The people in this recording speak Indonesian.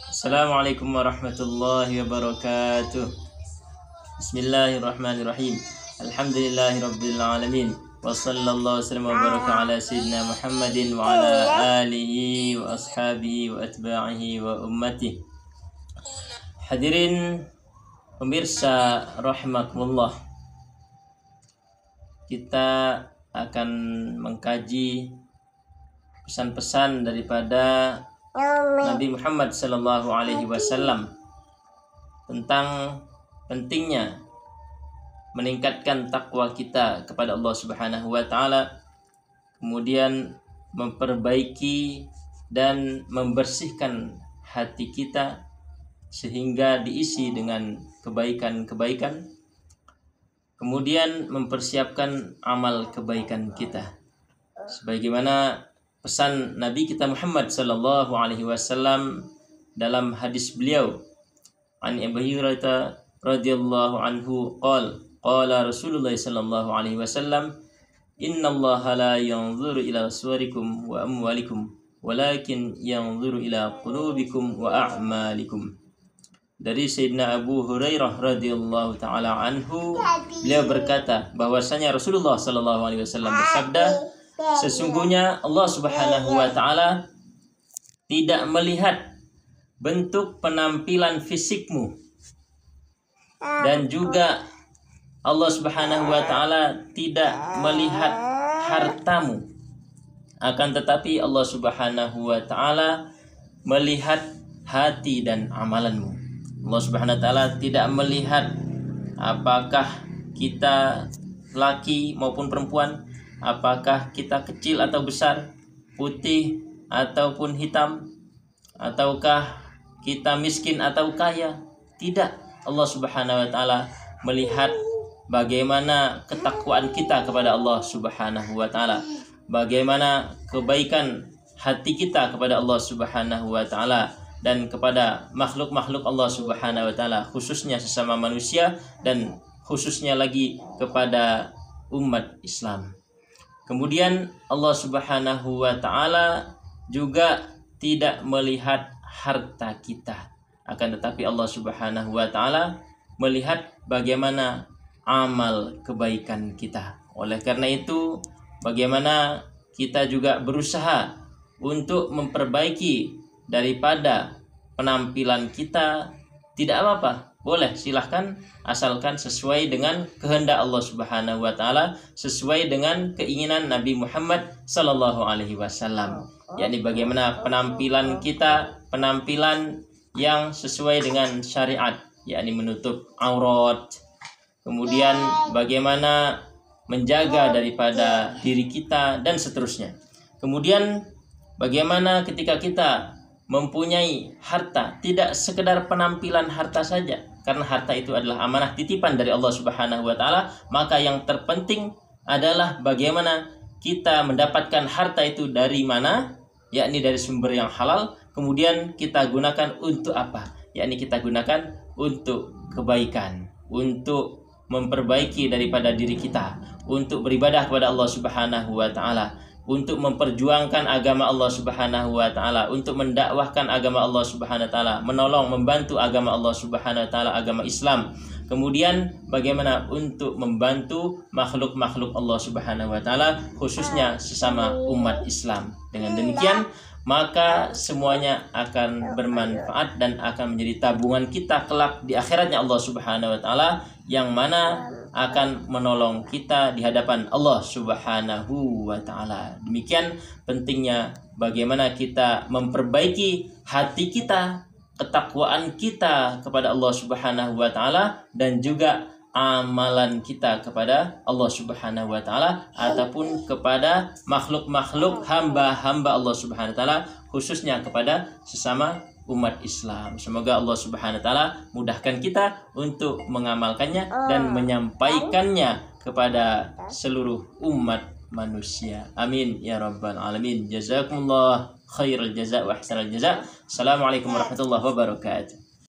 Assalamualaikum warahmatullahi wabarakatuh. Bismillahirrahmanirrahim. Alhamdulillahirabbil alamin. Wa sallallahu wasallam wa baraka ala sayyidina Muhammadin wa ala alihi wa ashabihi wa atba'ihi wa ummatihi. Hadirin pemirsa rahimakumullah. Kita akan mengkaji pesan-pesan daripada Nabi Muhammad sallallahu alaihi wasallam tentang pentingnya meningkatkan takwa kita kepada Allah Subhanahu wa taala, kemudian memperbaiki dan membersihkan hati kita sehingga diisi dengan kebaikan-kebaikan, kemudian mempersiapkan amal kebaikan kita sebagaimana pesan Nabi kita Muhammad sallallahu alaihi wasallam dalam hadis beliau, an Abu Hurairah radhiyallahu anhu qala Rasulullah sallallahu alaihi wasallam, innallaha la yanzuru ila suwarikum wa amwalikum walakin yanzuru ila qulubikum wa a'malikum. Dari Sayyidina Abu Hurairah radhiyallahu taala anhu, beliau berkata bahwasanya Rasulullah sallallahu alaihi wasallam bersabda, sesungguhnya Allah Subhanahu wa taala tidak melihat bentuk penampilan fisikmu, dan juga Allah Subhanahu wa taala tidak melihat hartamu, akan tetapi Allah Subhanahu wa taala melihat hati dan amalanmu. Allah Subhanahu wa taala tidak melihat apakah kita laki maupun perempuan, apakah kita kecil atau besar, putih ataupun hitam, ataukah kita miskin atau kaya. Tidak, Allah Subhanahu wa taala melihat bagaimana ketakwaan kita kepada Allah Subhanahu wa taala, bagaimana kebaikan hati kita kepada Allah Subhanahu wa taala dan kepada makhluk-makhluk Allah Subhanahu wa taala, khususnya sesama manusia dan khususnya lagi kepada umat Islam. Kemudian Allah Subhanahu wa taala juga tidak melihat harta kita, akan tetapi Allah Subhanahu wa taala melihat bagaimana amal kebaikan kita. Oleh karena itu, bagaimana kita juga berusaha untuk memperbaiki daripada penampilan kita. Tidak apa-apa, boleh, silahkan, asalkan sesuai dengan kehendak Allah Subhanahu wa taala, sesuai dengan keinginan Nabi Muhammad sallallahu alaihi wasallam. Yakni bagaimana penampilan kita, penampilan yang sesuai dengan syariat, yakni menutup aurat. Kemudian bagaimana menjaga daripada diri kita dan seterusnya. Kemudian bagaimana ketika kita mempunyai harta, tidak sekedar penampilan harta saja, karena harta itu adalah amanah titipan dari Allah Subhanahu wa taala, maka yang terpenting adalah bagaimana kita mendapatkan harta itu dari mana, yakni dari sumber yang halal, kemudian kita gunakan untuk apa? Yakni kita gunakan untuk kebaikan, untuk memperbaiki daripada diri kita, untuk beribadah kepada Allah Subhanahu wa taala, untuk memperjuangkan agama Allah Subhanahu wa taala, untuk mendakwahkan agama Allah Subhanahu wa taala, menolong, membantu agama Allah Subhanahu wa taala, agama Islam. Kemudian bagaimana untuk membantu makhluk-makhluk Allah Subhanahu wa taala, khususnya sesama umat Islam. Dengan demikian, maka semuanya akan bermanfaat dan akan menjadi tabungan kita kelak di akhiratnya Allah Subhanahu wa taala, yang mana akan menolong kita di hadapan Allah Subhanahu wa taala. Demikian pentingnya bagaimana kita memperbaiki hati kita, ketakwaan kita kepada Allah Subhanahu wa taala, dan juga amalan kita kepada Allah Subhanahu wa taala ataupun kepada makhluk-makhluk hamba-hamba Allah Subhanahu wa taala, khususnya kepada sesama umat Islam. Semoga Allah Subhanahu wa taala mudahkan kita untuk mengamalkannya dan menyampaikannya kepada seluruh umat manusia. Amin ya rabbal alamin. Jazakumullah khairal jaza wa ahsanal jaza. Assalamualaikum warahmatullahi wabarakatuh.